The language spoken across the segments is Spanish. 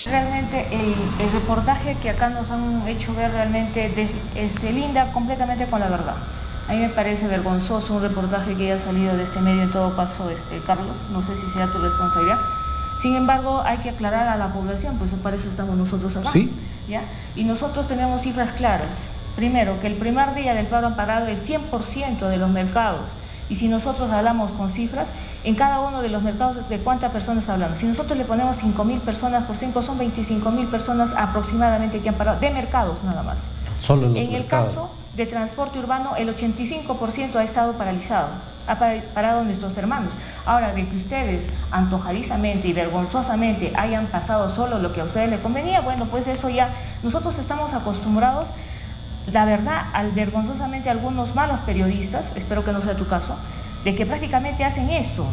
Realmente el reportaje que acá nos han hecho ver realmente linda completamente con la verdad. A mí me parece vergonzoso un reportaje que haya salido de este medio, en todo caso, Carlos, no sé si sea tu responsabilidad. Sin embargo, hay que aclarar a la población, pues para eso estamos nosotros acá. ¿Sí? ¿Ya? Y nosotros tenemos cifras claras. Primero, que el primer día del paro han parado el 100% de los mercados. Y si nosotros hablamos con cifras, en cada uno de los mercados, ¿de cuántas personas hablamos? Si nosotros le ponemos 5.000 personas por 5, son 25.000 personas aproximadamente que han parado, de mercados nada más. Solo en los En mercados. el caso de transporte urbano, el 85% ha estado paralizado, ha parado nuestros hermanos. Ahora, de que ustedes antojadizamente y vergonzosamente hayan pasado solo lo que a ustedes les convenía, bueno, pues eso ya, nosotros estamos acostumbrados, la verdad, vergonzosamente algunos malos periodistas, espero que no sea tu caso, de que prácticamente hacen esto.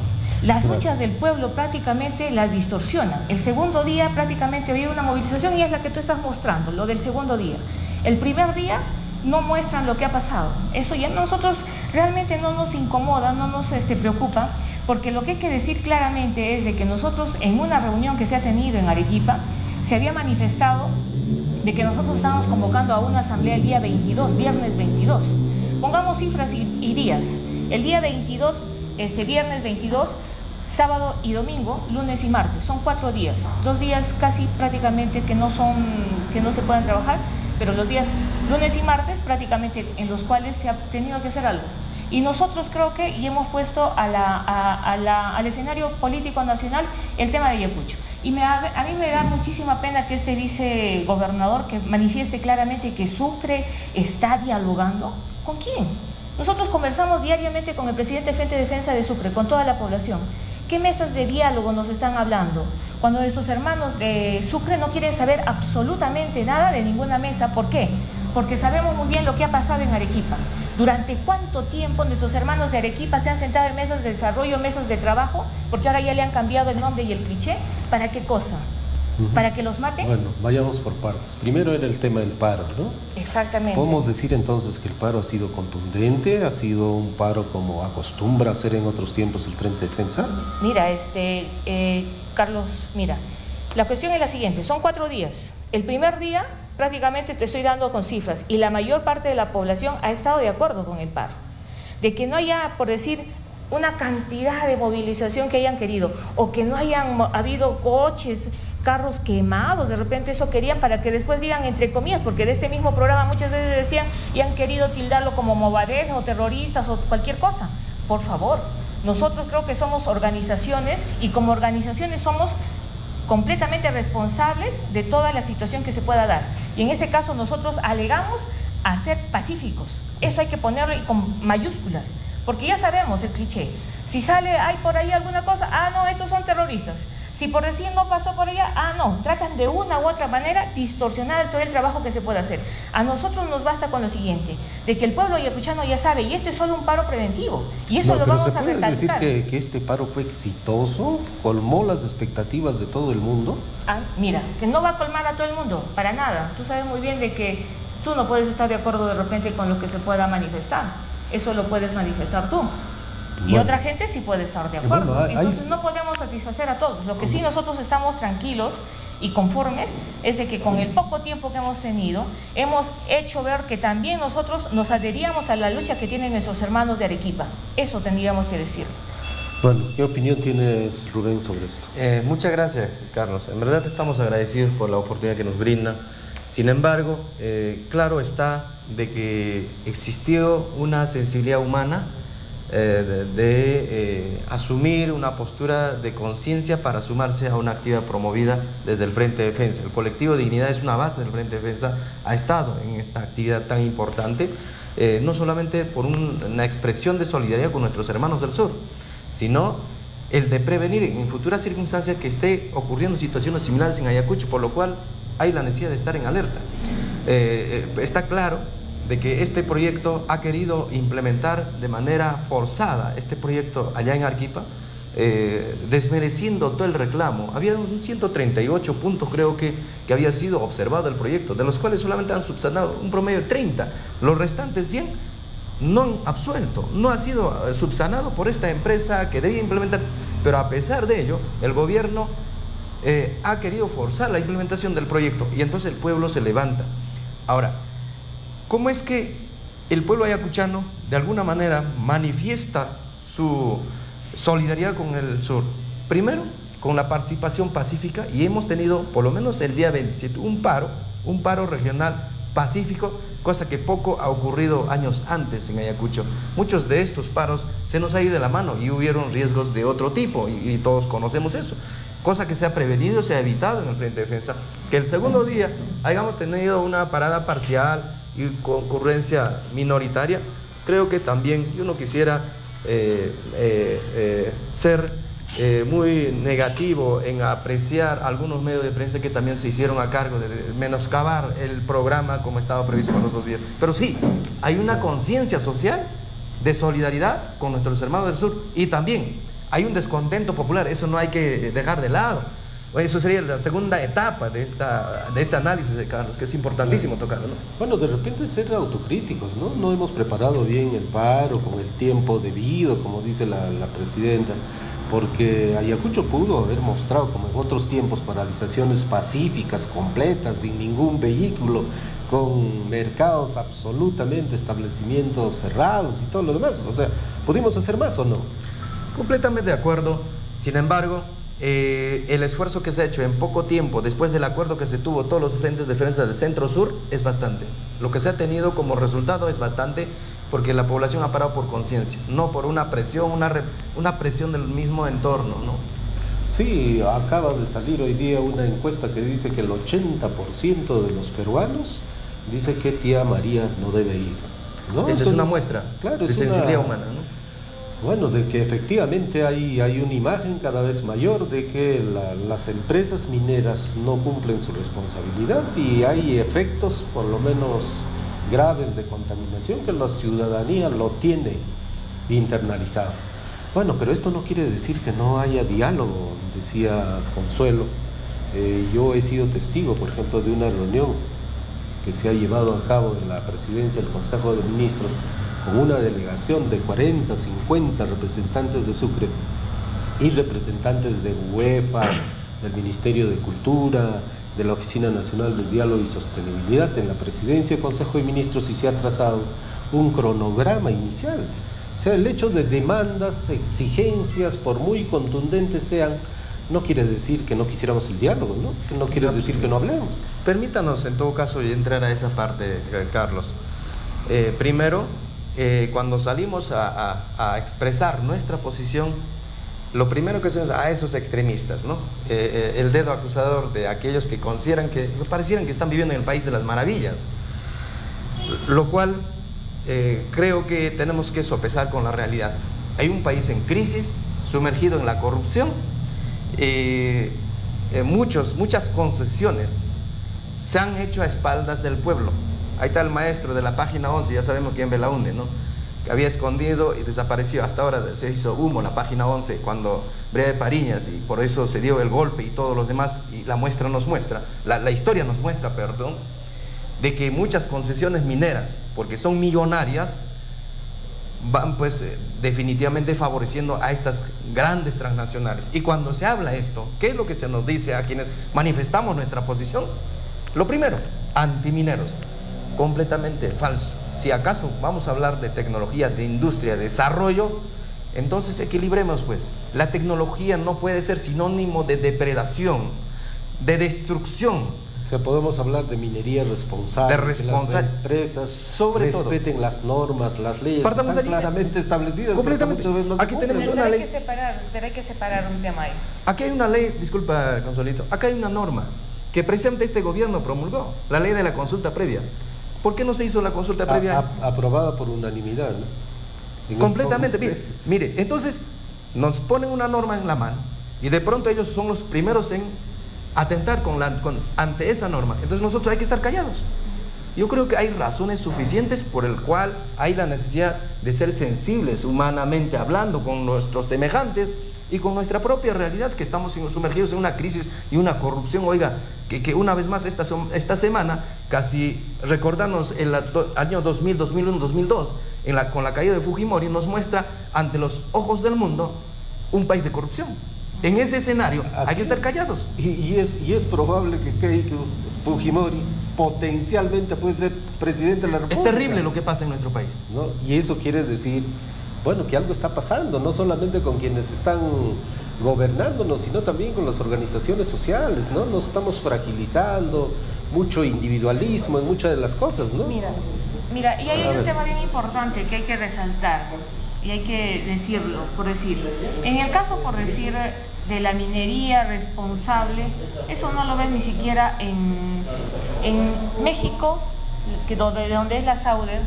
Las luchas del pueblo prácticamente las distorsionan. El segundo día prácticamente había una movilización y es la que tú estás mostrando, lo del segundo día. El primer día no muestran lo que ha pasado. Eso ya nosotros realmente no nos incomoda, no nos preocupa, porque lo que hay que decir claramente es de que nosotros en una reunión que se ha tenido en Arequipa, se había manifestado de que nosotros estábamos convocando a una asamblea el día 22, viernes 22. Pongamos cifras y días. El día 22, viernes 22, sábado y domingo, lunes y martes. Son 4 días. 2 días casi prácticamente que no se pueden trabajar, pero los días lunes y martes prácticamente en los cuales se ha tenido que hacer algo. Y nosotros creo que y hemos puesto al escenario político nacional el tema de Ayacucho. Y a mí me da muchísima pena que este vicegobernador que manifieste claramente que Sucre está dialogando. ¿Con quién? Nosotros conversamos diariamente con el presidente del Frente de Defensa de Sucre, con toda la población. ¿Qué mesas de diálogo nos están hablando? Cuando nuestros hermanos de Sucre no quieren saber absolutamente nada de ninguna mesa. ¿Por qué? Porque sabemos muy bien lo que ha pasado en Arequipa. ¿Durante cuánto tiempo nuestros hermanos de Arequipa se han sentado en mesas de desarrollo, mesas de trabajo? Porque ahora ya le han cambiado el nombre y el cliché. ¿Para qué cosa? ¿Para que los maten? Bueno, vayamos por partes. Primero era el tema del paro, ¿no? Exactamente. ¿Podemos decir entonces que el paro ha sido contundente? ¿Ha sido un paro como acostumbra hacer en otros tiempos el Frente de Defensa? Mira, Carlos, mira, la cuestión es la siguiente, son 4 días. El primer día prácticamente te estoy dando con cifras y la mayor parte de la población ha estado de acuerdo con el paro. De que no haya, por decir, una cantidad de movilización que hayan querido o que no hayan habido coches, carros quemados, de repente eso querían para que después digan entre comillas, porque de este mismo programa muchas veces decían y han querido tildarlo como movaderos o terroristas o cualquier cosa. Por favor, nosotros creo que somos organizaciones y como organizaciones somos completamente responsables de toda la situación que se pueda dar. Y en ese caso nosotros alegamos a ser pacíficos. Eso hay que ponerlo con mayúsculas, porque ya sabemos el cliché. Si hay por ahí alguna cosa, no, estos son terroristas. Si por decir no pasó por allá, no, tratan de una u otra manera distorsionar todo el trabajo que se puede hacer. A nosotros nos basta con lo siguiente, de que el pueblo ayacuchano ya sabe, y esto es solo un paro preventivo, y eso lo vamos a recalcar. ¿Se puede decir que este paro fue exitoso? ¿Colmó las expectativas de todo el mundo? Mira, que no va a colmar a todo el mundo, para nada. Tú sabes muy bien de que tú no puedes estar de acuerdo de repente con lo que se pueda manifestar. Eso lo puedes manifestar tú. Y otra gente sí puede estar de acuerdo. Bueno, entonces no podemos satisfacer a todos. Lo que sí nosotros estamos tranquilos y conformes es de que con el poco tiempo que hemos tenido hemos hecho ver que también nosotros nos adheríamos a la lucha que tienen nuestros hermanos de Arequipa. Eso tendríamos que decir. Bueno, ¿qué opinión tienes, Rubén, sobre esto? Muchas gracias, Carlos. En verdad estamos agradecidos por la oportunidad que nos brinda. Sin embargo, claro está de que existió una sensibilidad humana de asumir una postura de conciencia para sumarse a una actividad promovida desde el Frente de Defensa. El colectivo Dignidad es una base del Frente de Defensa, ha estado en esta actividad tan importante, no solamente por una expresión de solidaridad con nuestros hermanos del sur, sino el de prevenir en futuras circunstancias que esté ocurriendo situaciones similares en Ayacucho, por lo cual hay la necesidad de estar en alerta. Está claro de que este proyecto ha querido implementar de manera forzada este proyecto allá en Arequipa, desmereciendo todo el reclamo. Había 138 puntos creo que había sido observado el proyecto, de los cuales solamente han subsanado un promedio de 30. Los restantes 100 no han absuelto, no ha sido subsanado por esta empresa que debía implementar. Pero a pesar de ello, el gobierno ha querido forzar la implementación del proyecto y entonces el pueblo se levanta. Ahora, ¿cómo es que el pueblo ayacuchano de alguna manera manifiesta su solidaridad con el sur? Primero, con la participación pacífica, y hemos tenido por lo menos el día 27 un paro regional pacífico, cosa que poco ha ocurrido años antes en Ayacucho. Muchos de estos paros se nos ha ido de la mano y hubieron riesgos de otro tipo, y todos conocemos eso, cosa que se ha prevenido, se ha evitado en el Frente de Defensa. Que el segundo día hayamos tenido una parada parcial y concurrencia minoritaria, creo que también yo no quisiera ser muy negativo en apreciar algunos medios de prensa que también se hicieron a cargo de menoscabar el programa como estaba previsto para los 2 días. Pero sí, hay una conciencia social de solidaridad con nuestros hermanos del sur, y también hay un descontento popular, eso no hay que dejar de lado. Eso sería la segunda etapa de este análisis de Carlos, que es importantísimo tocarlo, ¿no? Bueno, de repente ser autocríticos, ¿no? No hemos preparado bien el paro con el tiempo debido, como dice la presidenta, porque Ayacucho pudo haber mostrado, como en otros tiempos, paralizaciones pacíficas, completas, sin ningún vehículo, con mercados absolutamente, establecimientos cerrados y todo lo demás. O sea, ¿pudimos hacer más o no? Completamente de acuerdo. Sin embargo, el esfuerzo que se ha hecho en poco tiempo, después del acuerdo que se tuvo todos los frentes de defensa del centro-sur, es bastante. Lo que se ha tenido como resultado es bastante, porque la población ha parado por conciencia, no por una presión, una presión del mismo entorno, ¿no? Sí, acaba de salir hoy día una encuesta que dice que el 80% de los peruanos dice que tía María no debe ir, ¿no? Esa Entonces, es una muestra, claro, de sensibilidad humana, ¿no? Bueno, de que efectivamente hay una imagen cada vez mayor de que las empresas mineras no cumplen su responsabilidad, y hay efectos por lo menos graves de contaminación que la ciudadanía lo tiene internalizado. Bueno, pero esto no quiere decir que no haya diálogo, decía Consuelo. Yo he sido testigo, por ejemplo, de una reunión que se ha llevado a cabo en la presidencia del Consejo de Ministros con una delegación de 40, 50 representantes de Sucre y representantes de UEFA, del Ministerio de Cultura, de la Oficina Nacional de Diálogo y Sostenibilidad en la presidencia del Consejo de Ministros, y se ha trazado un cronograma inicial. O sea, el hecho de demandas, exigencias, por muy contundentes sean, no quiere decir que no quisiéramos el diálogo, ¿no? No quiere decir que no hablemos. Permítanos en todo caso entrar a esa parte, Carlos. Primero, cuando salimos a expresar nuestra posición, lo primero que hacemos a esos extremistas, ¿no? El dedo acusador de aquellos que consideran que parecieran que están viviendo en el país de las maravillas, lo cual creo que tenemos que sopesar con la realidad. Hay un país en crisis, sumergido en la corrupción, muchas concesiones se han hecho a espaldas del pueblo. Ahí está el maestro de la página 11, ya sabemos quién Belaunde, ¿no? Que había escondido y desapareció. Hasta ahora se hizo humo la página 11 cuando Brea de Pariñas, y por eso se dio el golpe y todos los demás, y la muestra nos muestra, la historia nos muestra, perdón, de que muchas concesiones mineras, porque son millonarias, van pues definitivamente favoreciendo a estas grandes transnacionales. Y cuando se habla esto, ¿qué es lo que se nos dice a quienes manifestamos nuestra posición? Lo primero, antimineros. Completamente falso. Si acaso vamos a hablar de tecnología, de industria, de desarrollo, entonces equilibremos pues. La tecnología no puede ser sinónimo de depredación, de destrucción. O sea, podemos hablar de minería responsable, que las empresas sobre respeten todo las normas, las leyes están claramente establecidas. Completamente. Aquí tenemos una ley. Pero hay que separar un tema ahí. Aquí hay una ley, disculpa Consuelito, acá hay una norma que precisamente este gobierno promulgó, la ley de la consulta previa. ¿Por qué no se hizo la consulta previa? Aprobada por unanimidad, ¿no? Completamente. Mire, entonces nos ponen una norma en la mano y de pronto ellos son los primeros en atentar ante esa norma. Entonces nosotros hay que estar callados. Yo creo que hay razones suficientes por el cual hay la necesidad de ser sensibles humanamente hablando con nuestros semejantes y con nuestra propia realidad, que estamos sumergidos en una crisis y una corrupción, oiga, que una vez más esta semana, casi recordándonos el año 2000, 2001, 2002, con la caída de Fujimori, nos muestra ante los ojos del mundo un país de corrupción. En ese escenario hay que estar callados. Y es probable que Keiko Fujimori potencialmente puede ser presidente de la República. Es terrible lo que pasa en nuestro país, ¿no? Y eso quiere decir, bueno, que algo está pasando, no solamente con quienes están gobernándonos, sino también con las organizaciones sociales, ¿no? Nos estamos fragilizando, mucho individualismo en muchas de las cosas, ¿no? Mira, y hay un tema bien importante que hay que resaltar, y hay que decirlo, por decir, en el caso, por decir, de la minería responsable, eso no lo ves ni siquiera en México, de donde es la Sauder,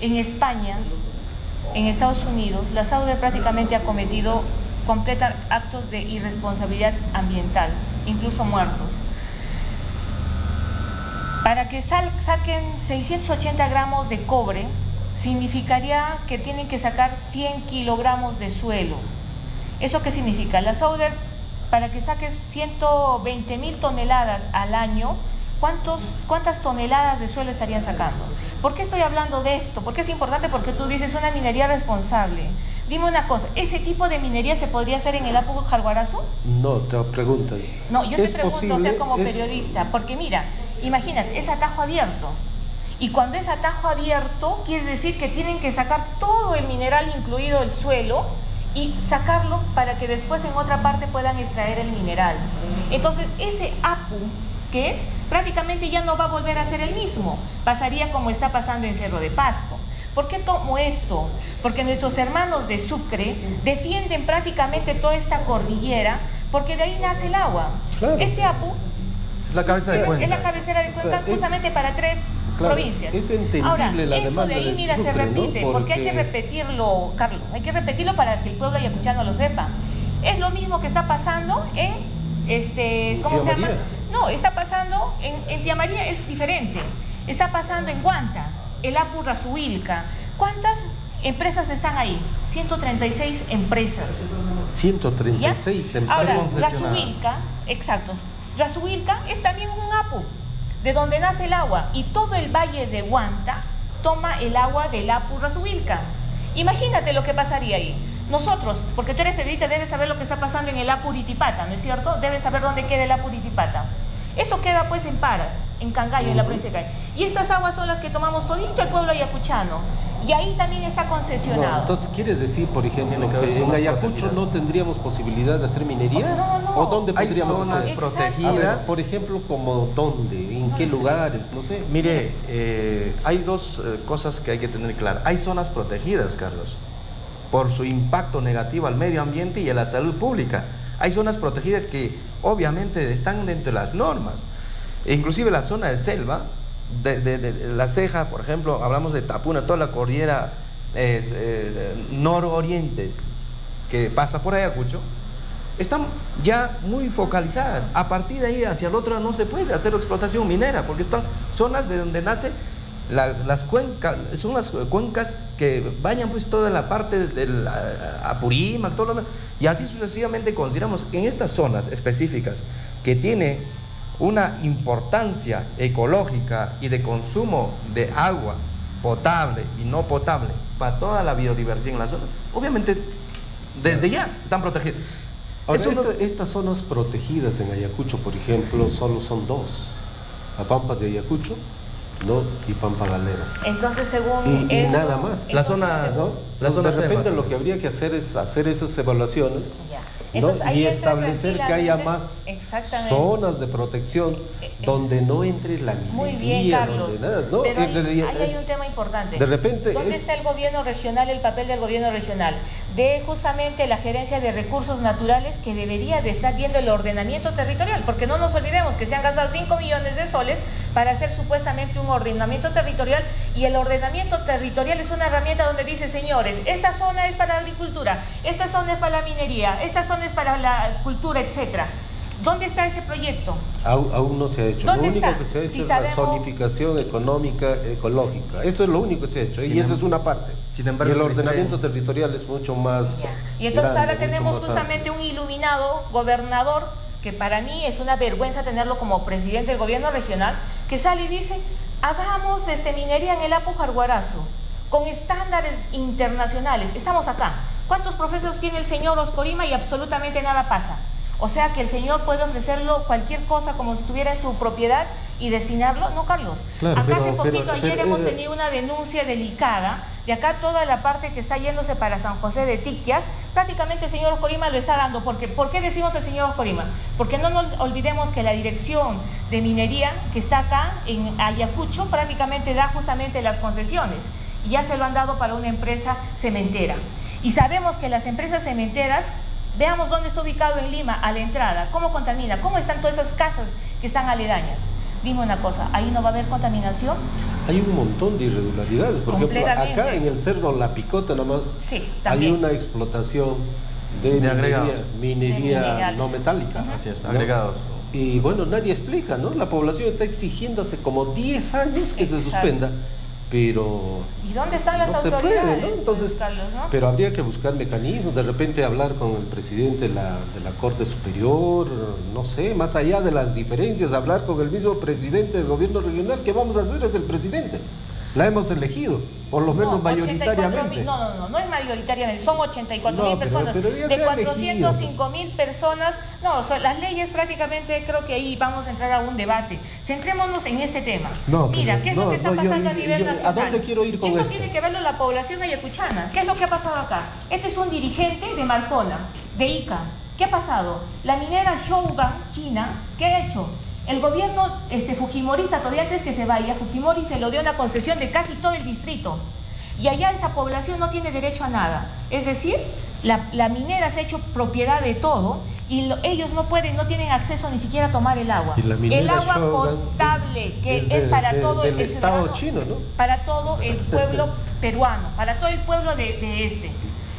en España, en Estados Unidos. La Sauder prácticamente ha cometido actos de irresponsabilidad ambiental, incluso muertos. Para que saquen 680 gramos de cobre, significaría que tienen que sacar 100 kilogramos de suelo. ¿Eso qué significa? La Sauder, para que saques 120.000 toneladas al año, ¿cuántas toneladas de suelo estarían sacando? ¿Por qué estoy hablando de esto? Porque es importante, porque tú dices una minería responsable. Dime una cosa, ¿ese tipo de minería se podría hacer en el Apu Jarguarazú? No, te preguntas. No, yo te pregunto, como periodista, porque mira, imagínate, es atajo abierto. Y cuando es atajo abierto, quiere decir que tienen que sacar todo el mineral, incluido el suelo, y sacarlo para que después en otra parte puedan extraer el mineral. Entonces, ese Apu, que es, prácticamente ya no va a volver a ser el mismo. Pasaría como está pasando en Cerro de Pasco. ¿Por qué tomo esto? Porque nuestros hermanos de Sucre defienden prácticamente toda esta cordillera, porque de ahí nace el agua. Claro. Este Apu es la cabeza de Cuenca. Es la cabecera de Cuenca, justamente para 3 provincias. Es entendible. Ahora, la eso demanda de ahí, mira, Sucre, se repite, ¿no? porque hay que repetirlo, Carlos, hay que repetirlo para que el pueblo ayacuchano lo sepa. Es lo mismo que está pasando en, ¿cómo se llama? No, está pasando en Tía María, es diferente. Está pasando en Guanta, el Apu Razuilca. ¿Cuántas empresas están ahí? 136 empresas. 136 ¿Ya? empresas. Ahora, Razuilca, exacto, Razuilca es también un Apu, de donde nace el agua, y todo el valle de Guanta toma el agua del Apu Razuilca. Imagínate lo que pasaría ahí. Nosotros, porque tú eres periodista, debes saber lo que está pasando en el Apu Uritipata, ¿no es cierto? Debes saber dónde queda el Apu Uritipata. Esto queda pues en Paras, en Cangallo, en la provincia de Cangallo. Y estas aguas son las que tomamos todito el pueblo ayacuchano. Y ahí también está concesionado. No, entonces, ¿quiere decir, por ejemplo, que en Ayacucho no tendríamos posibilidad de hacer minería? No. ¿O dónde podríamos zonas hacer? protegidas. Por ejemplo, ¿como dónde? ¿En qué lugares? No sé. Mire, hay dos cosas que hay que tener claras. Hay zonas protegidas, Carlos, por su impacto negativo al medio ambiente y a la salud pública. Hay zonas protegidas que obviamente están dentro de las normas. Inclusive la zona de selva, de la ceja, por ejemplo, hablamos de Tapuna, toda la cordillera nororiente que pasa por Ayacucho, están ya muy focalizadas. A partir de ahí hacia el otro no se puede hacer explotación minera, porque están zonas de donde nace las cuencas, son las cuencas que bañan pues toda la parte del Apurímac, todo lo demás, y así sucesivamente. Consideramos en estas zonas específicas que tiene una importancia ecológica y de consumo de agua potable y no potable para toda la biodiversidad en la zona, obviamente desde ya están protegidas. Ahora, estas zonas protegidas en Ayacucho, por ejemplo, solo son 2: la Pampa de Ayacucho, ¿no? Y Pampa Galeras. Entonces, según y eso, nada más. La zona, ¿no? La zona de repente selva. Lo que habría que hacer es hacer esas evaluaciones, ya. ¿no? Entonces, ahí Y entra establecer que haya tranquilamente, más zonas de protección donde no entre la minería. Muy bien, Carlos, donde nada, ¿no? pero ahí hay un tema importante. De repente ¿Dónde está el gobierno regional, el papel del gobierno regional? De justamente la gerencia de recursos naturales, que debería de estar viendo el ordenamiento territorial, porque no nos olvidemos que se han gastado 5 millones de soles para hacer supuestamente un ordenamiento territorial, y el ordenamiento territorial es una herramienta donde dice, señores, esta zona es para la agricultura, esta zona es para la minería, esta zona es para la cultura, etcétera. ¿Dónde está ese proyecto? Aún no se ha hecho. Lo único está? que se ha hecho Si es sabemos... la zonificación económica, ecológica. Eso es lo único que se ha hecho. Y esa es una parte. Sin embargo, y el ordenamiento territorial es mucho más. Y entonces grande, ahora tenemos mucho más justamente un iluminado gobernador, que para mí es una vergüenza tenerlo como presidente del gobierno regional, que sale y dice, hagamos minería en el Apu Jarguarazú, con estándares internacionales. Estamos acá. ¿Cuántos profesores tiene el señor Oscorima y absolutamente nada pasa? O sea que el señor puede ofrecerlo cualquier cosa como si estuviera en su propiedad y destinarlo. No, Carlos. Claro, Acá hace poquito, ayer hemos tenido una denuncia delicada de acá toda la parte que está yéndose para San José de Tiquias. Prácticamente el señor Oscorima lo está dando. ¿Por qué decimos el señor Oscorima? Porque no nos olvidemos que la dirección de minería que está acá en Ayacucho prácticamente da justamente las concesiones. Y ya se lo han dado para una empresa cementera. Y sabemos que las empresas cementeras, veamos dónde está ubicado en Lima, a la entrada, cómo contamina, cómo están todas esas casas que están aledañas. Dime una cosa, ¿ahí no va a haber contaminación? Hay un montón de irregularidades. Por ejemplo, acá en el cerro La Picota nomás hay una explotación de minería no metálica. Así es, agregados. Y bueno, nadie explica, ¿no? La población está exigiendo hace como 10 años que se suspenda. Pero ¿y dónde están las autoridades? Se puede, ¿no? Entonces, Carlos, ¿no? Pero habría que buscar mecanismos, de repente hablar con el presidente de la Corte Superior, no sé, más allá de las diferencias, hablar con el mismo presidente del gobierno regional. ¿Qué vamos a hacer? Es el presidente. La hemos elegido, por lo menos mayoritariamente. No es mayoritariamente, son 84.000 personas. Pero de 405.000 personas, las leyes prácticamente, creo que ahí vamos a entrar a un debate. Centrémonos en este tema. Mira, ¿qué es lo que está pasando a nivel nacional? ¿A dónde quiero ir con esto? Esto tiene que verlo la población ayacuchana. ¿Qué es lo que ha pasado acá? Este es un dirigente de Marcona, de ICA. ¿Qué ha pasado? La minera Shougang, China, ¿qué ha hecho? El gobierno fujimorista, todavía antes que se vaya, Fujimori se lo dio una concesión de casi todo el distrito. Y allá esa población no tiene derecho a nada. Es decir, la minera se ha hecho propiedad de todo y ellos no tienen acceso ni siquiera a tomar el agua. El agua potable, que es para todo el Estado chino, ¿no? Para todo el pueblo peruano, para todo el pueblo de este.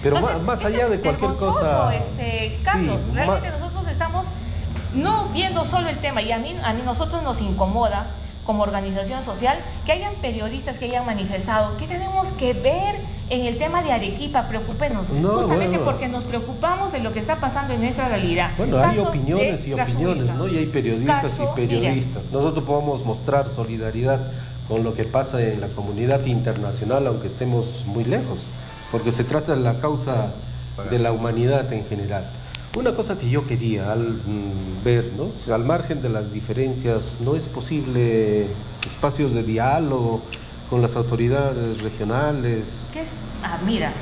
Pero entonces, más allá de cualquier cosa... Carlos, realmente nosotros estamos no viendo solo el tema, y a nosotros nos incomoda como organización social que hayan periodistas que hayan manifestado. ¿Qué tenemos que ver en el tema de Arequipa? Preocúpenos, justamente porque nos preocupamos de lo que está pasando en nuestra realidad. Bueno, hay opiniones y opiniones, ¿no? Y hay periodistas y periodistas. Nosotros podemos mostrar solidaridad con lo que pasa en la comunidad internacional, aunque estemos muy lejos, porque se trata de la causa de la humanidad en general. Una cosa que yo quería ver, ¿no? Al margen de las diferencias, ¿no es posible espacios de diálogo con las autoridades regionales? Mira,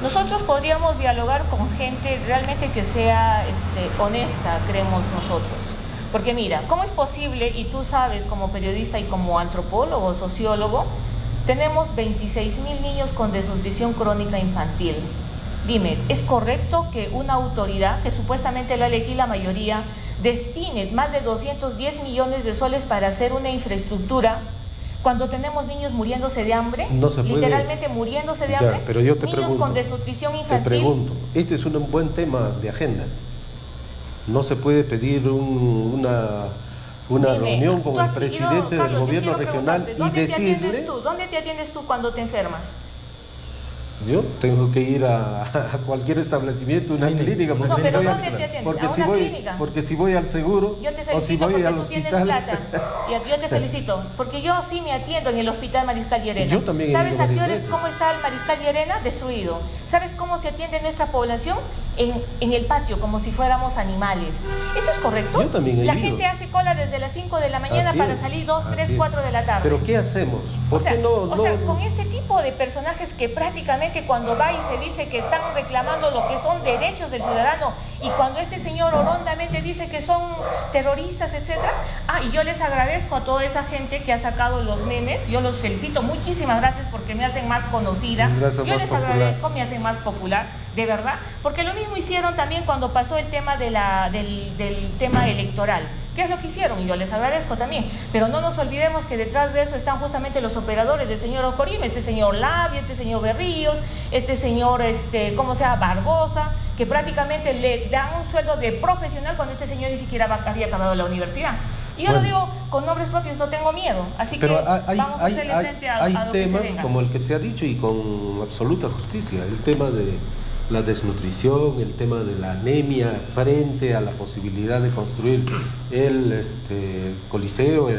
nosotros podríamos dialogar con gente realmente que sea honesta, creemos nosotros. Porque mira, ¿cómo es posible? Y tú sabes, como periodista y como antropólogo, sociólogo, tenemos 26.000 niños con desnutrición crónica infantil. Dime, ¿es correcto que una autoridad, que supuestamente la elegí la mayoría, destine más de 210 millones de soles para hacer una infraestructura cuando tenemos niños muriéndose de hambre? No se puede. Literalmente muriéndose de hambre. Pero yo te niños pregunto, con desnutrición infantil. Te pregunto, este es un buen tema de agenda. No se puede pedir una reunión con el presidente del gobierno regional y decirle... ¿Dónde te atiendes tú cuando te enfermas? Yo tengo que ir a cualquier establecimiento, una clínica, porque, no, pero ¿dónde te atiendes? Porque si voy al seguro o si voy al hospital. Yo te felicito, porque yo sí me atiendo en el Hospital Mariscal Llerena. Yo también. ¿Sabes a qué horas cómo está el Mariscal Llerena? Destruido. ¿Sabes cómo se atiende nuestra población? En el patio, como si fuéramos animales. ¿Eso es correcto? Yo también he La ido. gente hace cola desde las 5 de la mañana para salir 2, 3, 4 de la tarde. ¿Pero qué hacemos? ¿Por qué no? Con este tipo de personajes que prácticamente cuando va y se dice que están reclamando lo que son derechos del ciudadano, y cuando este señor horrondamente dice que son terroristas, etcétera. Y yo les agradezco a toda esa gente que ha sacado los memes, yo los felicito, muchísimas gracias porque me hacen más conocida, yo les agradezco, me hacen más popular, de verdad, porque lo mismo hicieron también cuando pasó el tema del tema electoral. ¿Qué es lo que hicieron? Y yo les agradezco también, pero no nos olvidemos que detrás de eso están justamente los operadores del señor Oscorima, este señor Labia, este señor Berríos, este señor, Barbosa, que prácticamente le dan un sueldo de profesional cuando este señor ni siquiera había acabado la universidad. Y yo lo digo con nombres propios, no tengo miedo, así que vamos a hacerle frente a lo que se venga. Hay temas como el que se ha dicho y con absoluta justicia, el tema de la desnutrición, el tema de la anemia frente a la posibilidad de construir el Coliseo,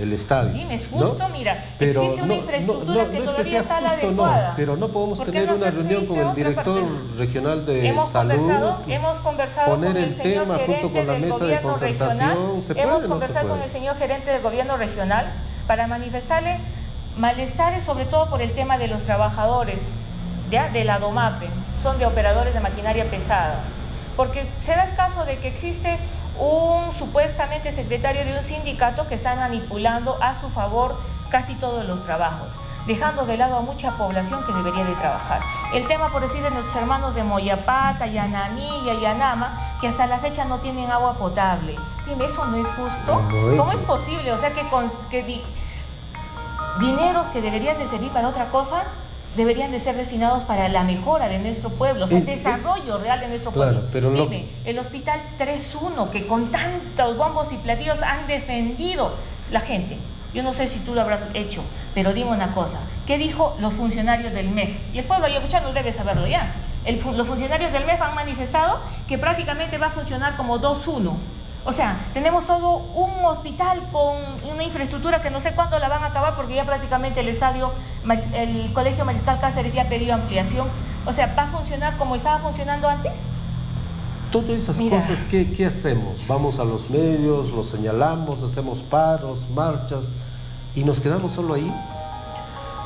el estadio. Dime, es justo, ¿no? Mira, pero existe una infraestructura que todavía está justo, adecuada. pero no podemos ¿Por qué tener no una se reunión dice con el otra director parte? regional de Hemos conversado poner con el señor tema gerente junto con la del mesa de gobierno concertación, regional. ¿se puede Hemos o no se conversado con puede? el señor gerente del gobierno regional para manifestarle malestares, sobre todo por el tema de los trabajadores, ¿ya?, de la DOMAPE, son de operadores de maquinaria pesada, porque se da el caso de que existe un supuestamente secretario de un sindicato que está manipulando a su favor casi todos los trabajos, dejando de lado a mucha población que debería de trabajar. El tema, por decir, de nuestros hermanos de Moyapata, Yanamilla, Yanama, que hasta la fecha no tienen agua potable. Dime, ¿eso no es justo? ¿Cómo es posible? O sea, dineros que deberían de servir para otra cosa deberían de ser destinados para la mejora de nuestro pueblo, o sea, el desarrollo real de nuestro pueblo. Pero dime, el Hospital 3.1, que con tantos bombos y platillos han defendido la gente. Yo no sé si tú lo habrás hecho, pero dime una cosa, ¿qué dijo los funcionarios del MEF? Y el pueblo ayacuchano debe saberlo ya. Los funcionarios del MEF han manifestado que prácticamente va a funcionar como 2.1. O sea, tenemos todo un hospital con una infraestructura que no sé cuándo la van a acabar, porque ya prácticamente el Colegio Mariscal Cáceres ya ha pedido ampliación. O sea, ¿va a funcionar como estaba funcionando antes? Todas esas cosas, ¿qué hacemos? Vamos a los medios, los señalamos, hacemos paros, marchas y nos quedamos solo ahí.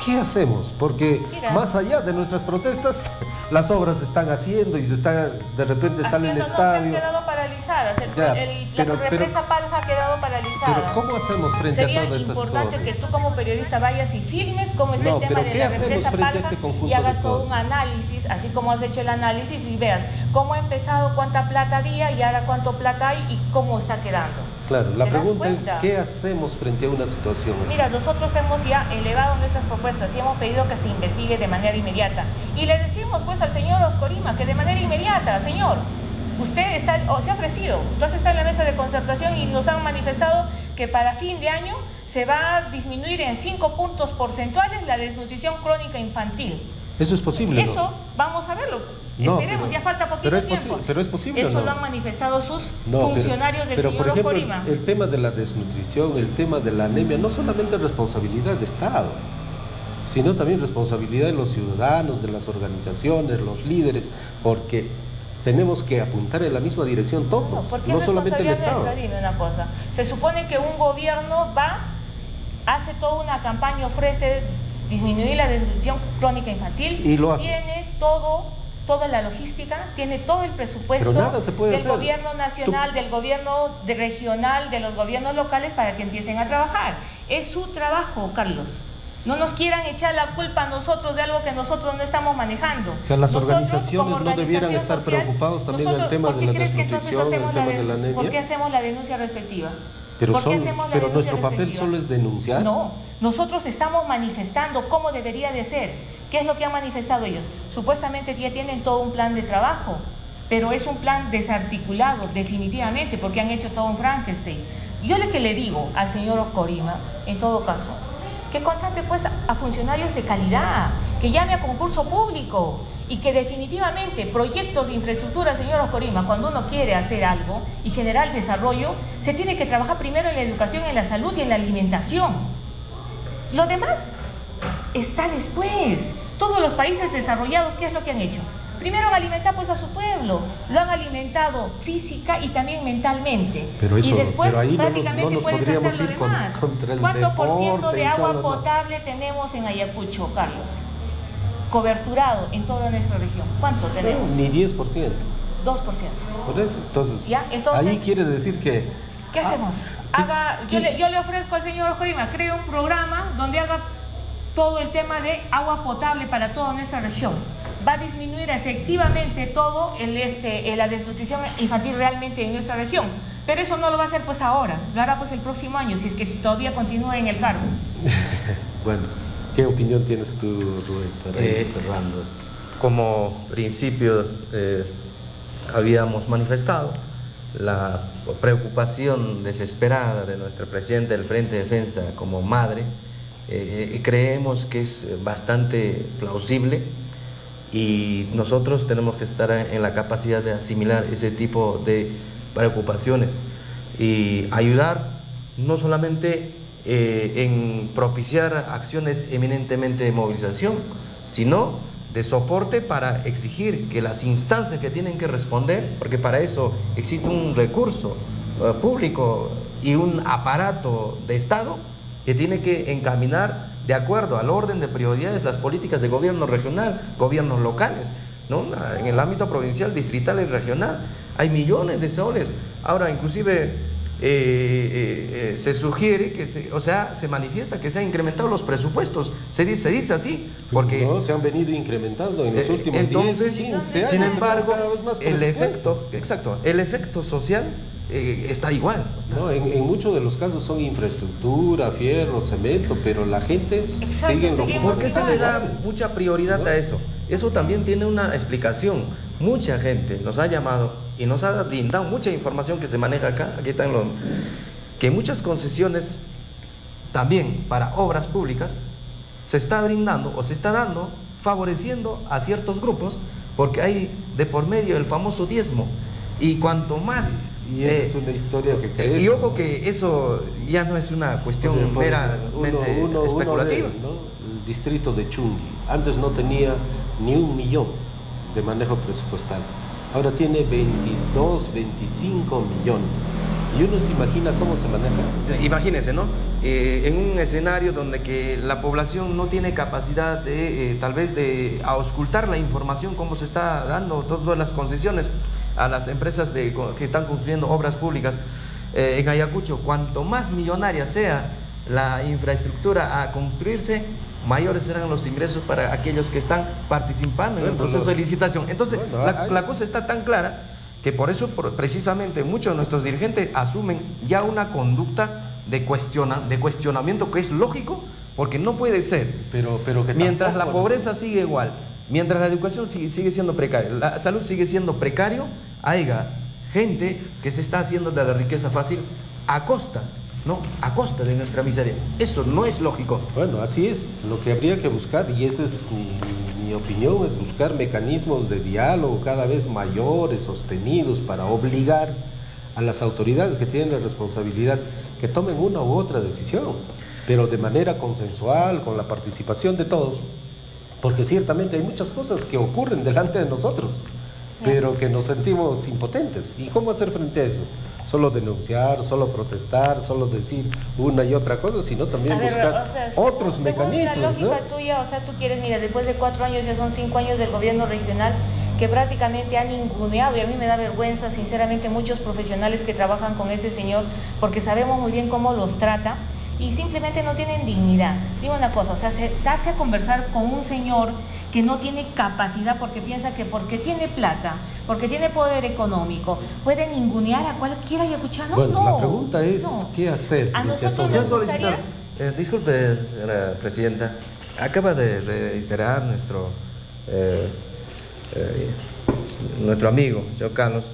¿Qué hacemos? Porque más allá de nuestras protestas, las obras se están haciendo y de repente sale el estadio. Se han quedado paralizadas, la represa Palja ha quedado paralizada. Pero ¿cómo hacemos frente a todas estas cosas? Sería importante que tú como periodista vayas y filmes cómo está el tema de la represa Palja y hagas todo un análisis, así como has hecho el análisis, y veas cómo ha empezado, cuánta plata había y ahora cuánto plata hay y cómo está quedando. Claro, la pregunta es, ¿qué hacemos frente a una situación así? Mira, nosotros hemos ya elevado nuestras propuestas y hemos pedido que se investigue de manera inmediata. Y le decimos pues al señor Oscorima que de manera inmediata, señor, usted se ha ofrecido, entonces está en la mesa de concertación y nos han manifestado que para fin de año se va a disminuir en 5 puntos porcentuales la desnutrición crónica infantil. Eso es posible, ¿no? Eso, vamos a verlo. Esperemos, ya falta poquito tiempo. Pero es posible, eso ¿no? lo han manifestado sus funcionarios del señor por ejemplo, Oscorima. el tema de la desnutrición, el tema de la anemia, no solamente es responsabilidad de Estado, sino también responsabilidad de los ciudadanos, de las organizaciones, los líderes, porque tenemos que apuntar en la misma dirección todos, no solamente el Estado. Nuestra, dime una cosa, se supone que un gobierno hace toda una campaña, ofrece disminuir la desnutrición crónica infantil, y lo hace. Tiene toda la logística, tiene todo el presupuesto del gobierno nacional, del gobierno regional, de los gobiernos locales para que empiecen a trabajar. Es su trabajo, Carlos. No nos quieran echar la culpa a nosotros de algo que nosotros no estamos manejando. O sea, las organizaciones no debieran estar preocupados también del tema de la desnutrición, el tema de la anemia. ¿Por qué hacemos la denuncia respectiva? Pero nuestro papel solo es denunciar. No, nosotros estamos manifestando cómo debería de ser. ¿Qué es lo que han manifestado ellos? Supuestamente ya tienen todo un plan de trabajo, pero es un plan desarticulado definitivamente porque han hecho todo un Frankenstein. Yo lo que le digo al señor Oscorima, en todo caso, que contrate pues a funcionarios de calidad, que llame a concurso público y que definitivamente proyectos de infraestructura, señor Oscorima, cuando uno quiere hacer algo y generar desarrollo, se tiene que trabajar primero en la educación, en la salud y en la alimentación. Lo demás está después. Todos los países desarrollados, ¿qué es lo que han hecho? Primero han alimentado pues a su pueblo, lo han alimentado física y también mentalmente. Y después prácticamente puedes hacer lo demás. ¿Cuánto por ciento de agua potable tenemos en Ayacucho, Carlos? Coberturado en toda nuestra región. ¿Cuánto tenemos? Ni 10%. 2%. Por eso, entonces, entonces ahí quiere decir que... ¿Qué hacemos? Yo le ofrezco al señor Oscorima, cree un programa donde haga todo el tema de agua potable para toda nuestra región. Va a disminuir efectivamente todo la desnutrición infantil realmente en nuestra región. Pero eso no lo va a hacer pues ahora, lo hará pues el próximo año, si es que todavía continúa en el cargo. Bueno, ¿qué opinión tienes tú, Rubén, para ir cerrando esto? Como principio habíamos manifestado la preocupación desesperada de nuestra presidenta del Frente de Defensa como madre. Creemos que es bastante plausible y nosotros tenemos que estar en la capacidad de asimilar ese tipo de preocupaciones y ayudar no solamente en propiciar acciones eminentemente de movilización, sino de soporte para exigir que las instancias que tienen que responder, porque para eso existe un recurso público y un aparato de Estado que tiene que encaminar de acuerdo al orden de prioridades las políticas de gobierno regional, gobiernos locales, ¿no? En el ámbito provincial, distrital y regional hay millones de soles. Ahora inclusive se sugiere que se manifiesta que se han incrementado los presupuestos, se dice así, porque no, se han venido incrementando en los últimos entonces, 10, 15 años. sin embargo, cada vez más el efecto social está igual. No, en muchos de los casos son infraestructura, fierro, cemento, pero la gente sigue en lo mismo. ¿Por qué se le da mucha prioridad a eso? Eso también tiene una explicación. Mucha gente nos ha llamado y nos ha brindado mucha información que se maneja acá, aquí están que muchas concesiones también para obras públicas se está brindando o se está dando, favoreciendo a ciertos grupos, porque hay de por medio el famoso diezmo, y cuanto más... Y esa es una historia que crece. Y ojo que eso ya no es una cuestión meramente especulativa. El distrito de Chungui, antes no tenía ni 1 millón de manejo presupuestal, ahora tiene 22, 25 millones. Y uno se imagina cómo se maneja. Imagínense, ¿no? En un escenario donde que la población no tiene capacidad de, tal vez, de auscultar la información, cómo se está dando todas las concesiones a las empresas que están construyendo obras públicas en Ayacucho. Cuanto más millonaria sea la infraestructura a construirse, mayores serán los ingresos para aquellos que están participando en el proceso de licitación. Entonces, la cosa está tan clara que por eso precisamente muchos de nuestros dirigentes asumen ya una conducta de cuestionamiento que es lógico, porque no puede ser, pero que mientras la pobreza sigue igual, mientras la educación sigue siendo precaria, la salud sigue siendo precario, haya gente que se está haciendo de la riqueza fácil a costa de nuestra miseria. Eso no es lógico. Bueno, así es, lo que habría que buscar, y eso es mi opinión, es buscar mecanismos de diálogo cada vez mayores, sostenidos, para obligar a las autoridades que tienen la responsabilidad que tomen una u otra decisión, pero de manera consensual, con la participación de todos, porque ciertamente hay muchas cosas que ocurren delante de nosotros, pero que nos sentimos impotentes. ¿Y cómo hacer frente a eso? Solo denunciar, solo protestar, solo decir una y otra cosa, sino también buscar otros mecanismos. Según la lógica tuya, tú quieres, mira, después de 4 años, ya son 5 años del gobierno regional, que prácticamente han ninguneado, y a mí me da vergüenza, sinceramente, muchos profesionales que trabajan con este señor, porque sabemos muy bien cómo los trata, y simplemente no tienen dignidad. Digo una cosa, sentarse a conversar con un señor que no tiene capacidad, porque piensa que porque tiene plata, porque tiene poder económico, puede ningunear a cualquier ayacuchano. Bueno, la pregunta es, ¿qué hacer? A nosotros nos gustaría... Disculpe, señora presidenta, acaba de reiterar nuestro amigo, señor Carlos,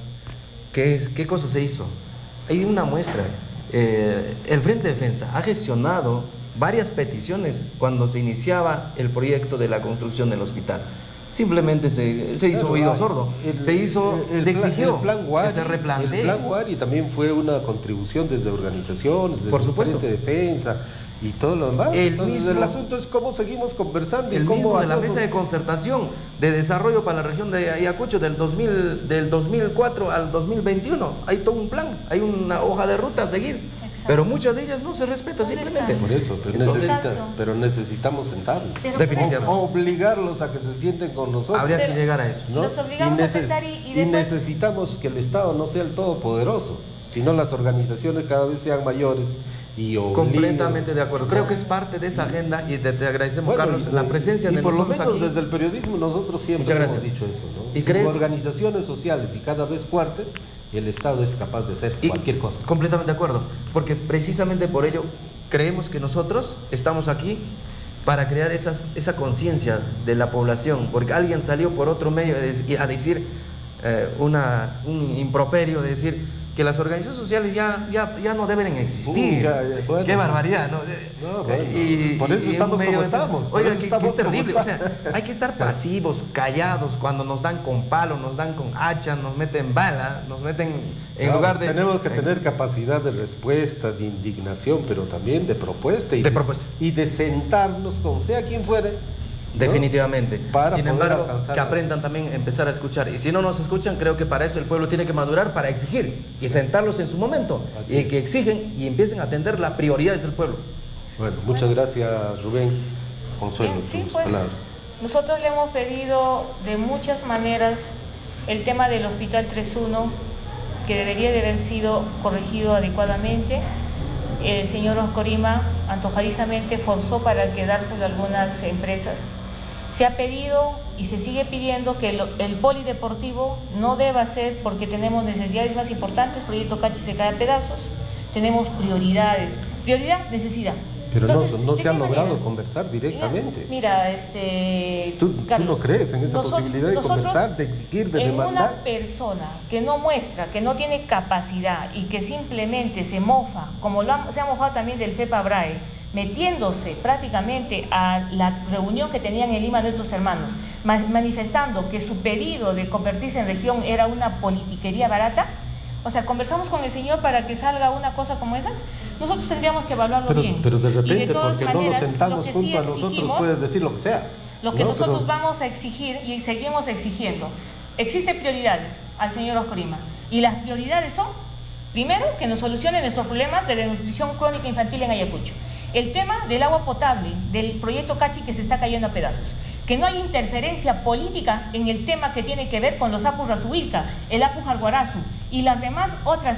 ¿qué cosa se hizo? Hay una muestra. El Frente de Defensa ha gestionado varias peticiones cuando se iniciaba el proyecto de la construcción del hospital. Simplemente se hizo oído sordo, se exigió que se replantee. El plan Wari también fue una contribución desde organizaciones, desde por supuesto, el Frente de Defensa y todo lo demás. Entonces el asunto es cómo seguimos conversando y cómo de la mesa de concertación de desarrollo para la región de Ayacucho del 2004 al 2021. Hay todo un plan, hay una hoja de ruta a seguir. Exacto. Pero muchas de ellas no se respeta simplemente. Por eso, pero necesitamos sentarnos. Definitivamente. Obligarlos a que se sienten con nosotros. Habría que llegar a eso, ¿no? Los obligamos a sentar y necesitamos que el Estado no sea el todopoderoso, sino las organizaciones cada vez sean mayores. Completamente de acuerdo. Creo que es parte de esa agenda y te agradecemos, Carlos, la presencia de nosotros. Por lo menos aquí, desde el periodismo nosotros siempre hemos dicho eso, ¿no? Y organizaciones sociales y cada vez fuertes, el Estado es capaz de hacer cualquier cosa. Completamente de acuerdo, porque precisamente por ello creemos que nosotros estamos aquí para crear esa conciencia de la población, porque alguien salió por otro medio a decir un improperio, de decir que las organizaciones sociales ya no deben existir. Bueno, qué barbaridad, ¿no? Bueno, por eso estamos como estamos. Oigan, qué terrible. O sea, hay que estar pasivos, callados, cuando nos dan con palo, nos dan con hacha, nos meten bala, nos meten en lugar de... Tenemos que tener capacidad de respuesta, de indignación, pero también de propuesta. Y de sentarnos con sea quien fuere, ¿no? Definitivamente. Sin embargo, que las... aprendan también a empezar a escuchar. Y si no nos escuchan, creo que para eso el pueblo tiene que madurar, para exigir y sentarlos en su momento. Así y que exigen y empiecen a atender las prioridades del pueblo. Bueno, muchas gracias, Rubén. Consuelo, sí, tus pues, palabras. Nosotros le hemos pedido de muchas maneras el tema del Hospital 3.1, que debería de haber sido corregido adecuadamente. El señor Oscorima antojadizamente forzó para quedárselo a algunas empresas. Se ha pedido y se sigue pidiendo que el polideportivo no deba ser, porque tenemos necesidades más importantes. El proyecto Cachi se cae a pedazos, tenemos prioridades. Prioridad, necesidad. Pero entonces, no se ha logrado manera? conversar directamente. Mira, ¿Tú Carlos, no crees en esa posibilidad de conversar, de exigir, de demandar? Una persona que no muestra, que no tiene capacidad y que simplemente se mofa, como se ha mofado también del FEPA-BRAE, metiéndose prácticamente a la reunión que tenían en Lima nuestros hermanos, manifestando que su pedido de convertirse en región era una politiquería barata. O sea, conversamos con el señor para que salga una cosa como esas. Nosotros tendríamos que evaluarlo bien. Pero de repente, porque maneras, no nos sentamos junto sí a nosotros, puedes decir lo que sea. Lo que nosotros vamos a exigir y seguimos exigiendo. Existen prioridades al señor Oscorima. Y las prioridades son, primero, que nos solucione nuestros problemas de desnutrición crónica infantil en Ayacucho. El tema del agua potable, del proyecto Cachi que se está cayendo a pedazos. Que no hay interferencia política en el tema que tiene que ver con los Apus Rasuilca, el Apus Arguarazu y las demás otras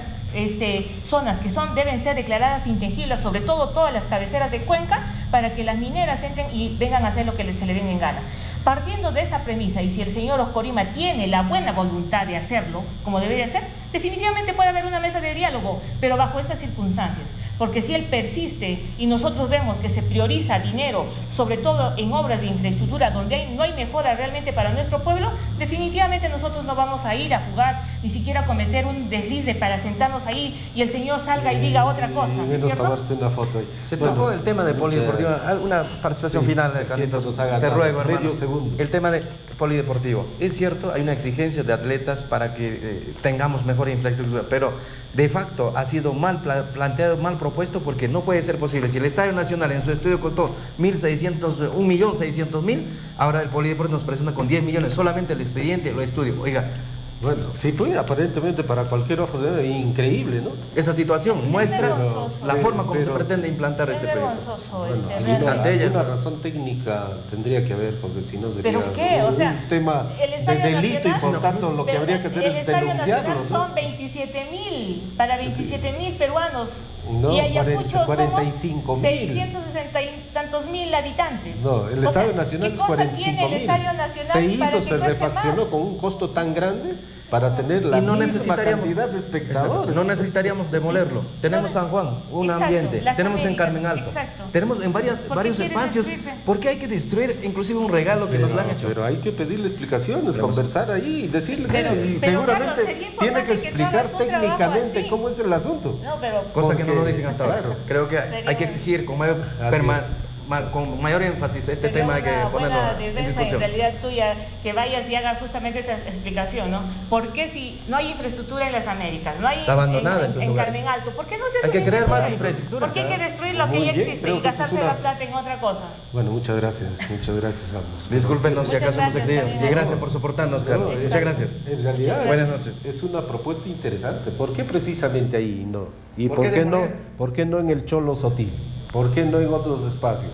zonas que deben ser declaradas intangibles, sobre todo todas las cabeceras de Cuenca, para que las mineras entren y vengan a hacer lo que se le den en gana. Partiendo de esa premisa, y si el señor Oscorima tiene la buena voluntad de hacerlo, como debería ser, definitivamente puede haber una mesa de diálogo, pero bajo esas circunstancias. Porque si él persiste y nosotros vemos que se prioriza dinero, sobre todo en obras de infraestructura donde no hay mejora realmente para nuestro pueblo, definitivamente nosotros no vamos a ir a jugar, ni siquiera a cometer un desliz para sentarnos ahí y el señor salga y diga otra cosa, ¿no es cierto? Tomarse una foto ahí. Se tocó el tema de polideportivo. ¿Alguna participación final, Carlitos? Te ruego, hermano. Medio segundo. El tema de polideportivo. Es cierto, hay una exigencia de atletas para que tengamos mejor infraestructura, pero de facto ha sido mal planteado, mal propuesto, porque no puede ser posible. Si el Estadio Nacional en su estudio costó 1.600.000, ahora el polideportivo nos presenta con 10 millones, solamente el expediente, lo estudio. Oiga, bueno, sí, pues aparentemente para cualquier ojo es increíble, ¿no? Esa situación Sí, muestra la forma como se pero, pretende implantar este proyecto. Bueno, alguna razón técnica tendría que haber, porque si no sería ¿Pero qué? O sea, un tema de delito y por tanto lo que habría que hacer es denunciarlo, ¿no? Son 27.000, para 27.000 peruanos. No, y Ayacucho 45.000. somos 660 y tantos mil habitantes. No, el Estadio Nacional es 45.000. Se hizo, se refaccionó con un costo tan grande para tener la misma cantidad de espectadores. Exacto, no necesitaríamos demolerlo. Tenemos San Juan, un ambiente. Tenemos en Carmen Alto. Tenemos en varios espacios. ¿Por qué hay que destruir inclusive un regalo que nos lo han hecho? Pero hay que pedirle explicaciones, conversar ahí y decirle que seguramente Carlos, tiene que explicar técnicamente cómo es el asunto. No, pero cosa que no lo dicen hasta ahora. Creo que hay que exigir con mayor énfasis este tema, hay que ponerlo en discusión. En realidad tuya, que vayas y hagas justamente esa explicación, ¿no? ¿Por qué si no hay infraestructura en las Américas, no hay en Carmen Alto, ¿por qué no se hace? Hay que crear más infraestructura. ¿Por qué hay que destruir lo que ya existe y gastarse la plata en otra cosa? Bueno, muchas gracias a ambos. Discúlpenos si acaso hemos excedido. Y gracias por soportarnos, Carlos. Muchas gracias. En realidad, buenas noches. Es una propuesta interesante. ¿Por qué precisamente ahí no? ¿Y por qué no en el Cholo Sotil? ¿Por qué no en otros espacios?